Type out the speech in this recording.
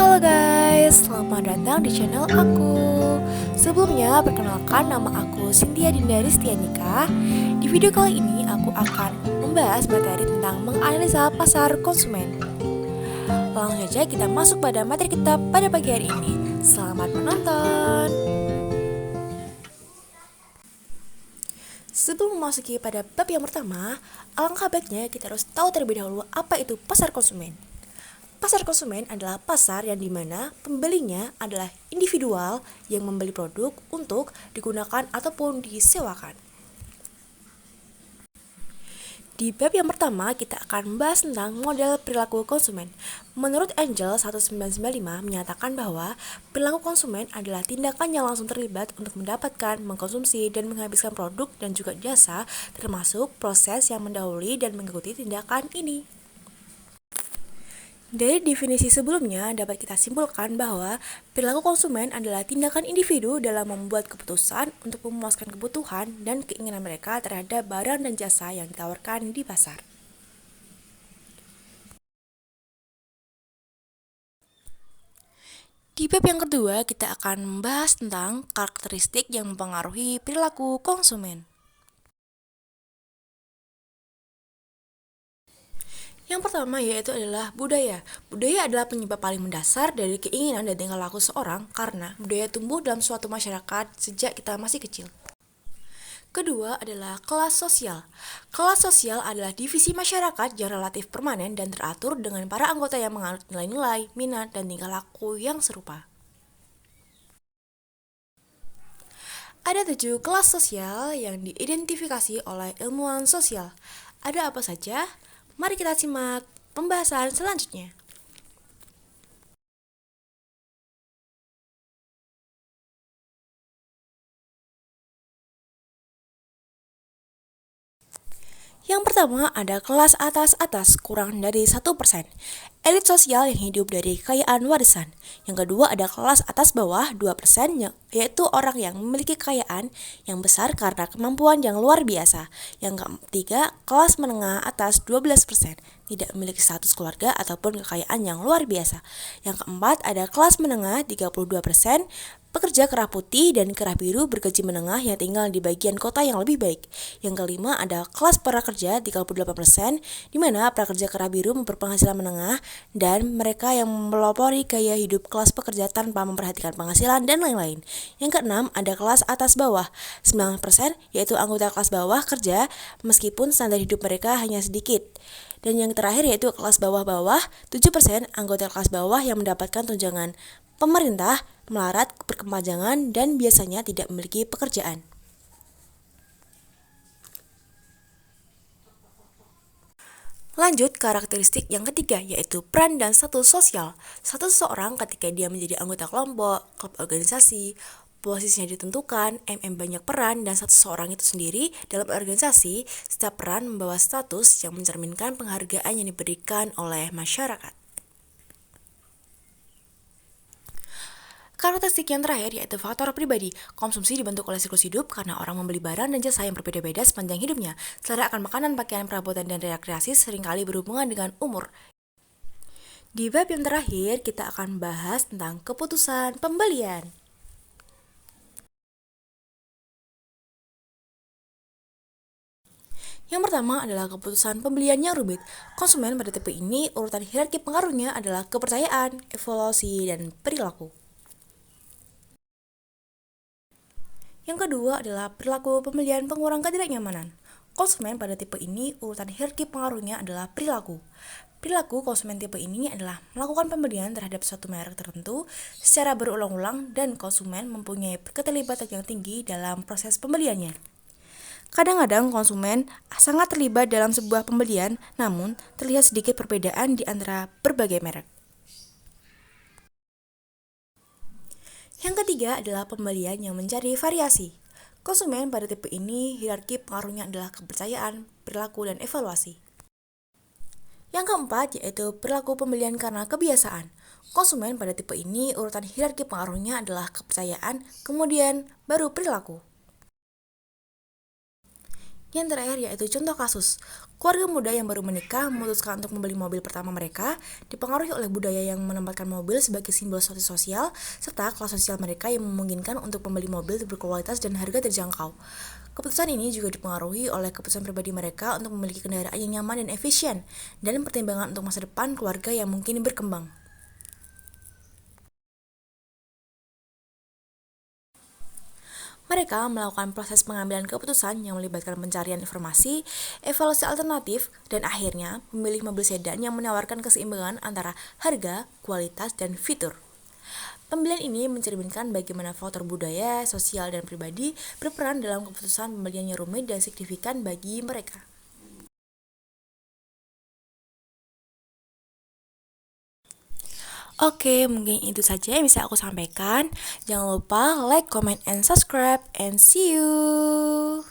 Halo guys, selamat datang di channel aku. Sebelumnya, perkenalkan nama aku Cynthia Dinda Ristianika. Di video kali ini, aku akan membahas materi tentang menganalisa pasar konsumen. Langsung saja kita masuk pada materi kita pada pagi hari ini. Selamat menonton. Sebelum memasuki pada bab yang pertama, alangkah baiknya kita harus tahu terlebih dahulu apa itu pasar konsumen. Pasar konsumen adalah pasar yang dimana pembelinya adalah individual yang membeli produk untuk digunakan ataupun disewakan. Di bab yang pertama, kita akan membahas tentang model perilaku konsumen. Menurut Angel 1995 menyatakan bahwa perilaku konsumen adalah tindakan yang langsung terlibat untuk mendapatkan, mengkonsumsi, dan menghabiskan produk dan juga jasa, termasuk proses yang mendahului dan mengikuti tindakan ini. Dari definisi sebelumnya, dapat kita simpulkan bahwa perilaku konsumen adalah tindakan individu dalam membuat keputusan untuk memuaskan kebutuhan dan keinginan mereka terhadap barang dan jasa yang ditawarkan di pasar. Di bab yang kedua, kita akan membahas tentang karakteristik yang mempengaruhi perilaku konsumen. Yang pertama yaitu adalah budaya. Budaya adalah penyebab paling mendasar dari keinginan dan tingkah laku seorang karena budaya tumbuh dalam suatu masyarakat sejak kita masih kecil. Kedua adalah kelas sosial. Kelas sosial adalah divisi masyarakat yang relatif permanen dan teratur dengan para anggota yang menganut nilai-nilai, minat, dan tingkah laku yang serupa. Ada 7 kelas sosial yang diidentifikasi oleh ilmuwan sosial. Ada apa saja? Mari kita simak pembahasan selanjutnya. Yang pertama ada kelas atas kurang dari 1%, elit sosial yang hidup dari kekayaan warisan. Yang kedua ada kelas atas bawah 2%, yaitu orang yang memiliki kekayaan yang besar karena kemampuan yang luar biasa. Yang ketiga kelas menengah atas 12%, tidak memiliki status keluarga ataupun kekayaan yang luar biasa. Yang keempat ada kelas menengah 32%, pekerja kerah putih dan kerah biru bergaji menengah yang tinggal di bagian kota yang lebih baik. Yang kelima ada kelas prakerja 38%, di mana prakerja kerah biru berpenghasilan menengah dan mereka yang melopori gaya hidup kelas pekerja tanpa memperhatikan penghasilan dan lain-lain. Yang keenam ada kelas atas bawah 9%, yaitu anggota kelas bawah kerja meskipun standar hidup mereka hanya sedikit. Dan yang terakhir yaitu kelas bawah-bawah 7%, anggota kelas bawah yang mendapatkan tunjangan pemerintah, melarat, berkepanjangan, dan biasanya tidak memiliki pekerjaan. Lanjut karakteristik yang ketiga yaitu peran dan status sosial. Status seseorang ketika dia menjadi anggota kelompok, klub organisasi, posisinya ditentukan, banyak peran dan status seseorang itu sendiri dalam organisasi. Setiap peran membawa status yang mencerminkan penghargaan yang diberikan oleh masyarakat. Karakteristik yang terakhir yaitu faktor pribadi. Konsumsi dibentuk oleh siklus hidup karena orang membeli barang dan jasa yang berbeda-beda sepanjang hidupnya. Selera akan makanan, pakaian, perabotan, dan rekreasi seringkali berhubungan dengan umur. Di bab yang terakhir, kita akan bahas tentang keputusan pembelian. Yang pertama adalah keputusan pembelian yang rumit. Konsumen pada tipe ini, urutan hierarki pengaruhnya adalah kepercayaan, evaluasi, dan perilaku. Yang kedua adalah perilaku pembelian pengurang ketidaknyamanan. Konsumen pada tipe ini, urutan hierarki pengaruhnya adalah perilaku. Perilaku konsumen tipe ini adalah melakukan pembelian terhadap suatu merek tertentu secara berulang-ulang dan konsumen mempunyai keterlibatan yang tinggi dalam proses pembeliannya. Kadang-kadang konsumen sangat terlibat dalam sebuah pembelian, namun terlihat sedikit perbedaan di antara berbagai merek. Yang ketiga adalah pembelian yang mencari variasi. Konsumen pada tipe ini, hierarki pengaruhnya adalah kepercayaan, perilaku, dan evaluasi. Yang keempat yaitu perilaku pembelian karena kebiasaan. Konsumen pada tipe ini, urutan hierarki pengaruhnya adalah kepercayaan, kemudian baru perilaku. Yang terakhir yaitu contoh kasus. Keluarga muda yang baru menikah memutuskan untuk membeli mobil pertama mereka, dipengaruhi oleh budaya yang menempatkan mobil sebagai simbol status sosial, serta kelas sosial mereka yang memungkinkan untuk membeli mobil berkualitas dan harga terjangkau. Keputusan ini juga dipengaruhi oleh keputusan pribadi mereka untuk memiliki kendaraan yang nyaman dan efisien, dan pertimbangan untuk masa depan keluarga yang mungkin berkembang. Mereka melakukan proses pengambilan keputusan yang melibatkan pencarian informasi, evaluasi alternatif, dan akhirnya memilih mobil sedan yang menawarkan keseimbangan antara harga, kualitas, dan fitur. Pembelian ini mencerminkan bagaimana faktor budaya, sosial, dan pribadi berperan dalam keputusan pembelian yang rumit dan signifikan bagi mereka. Oke, mungkin itu saja yang bisa aku sampaikan. Jangan lupa like, comment, and subscribe, and see you.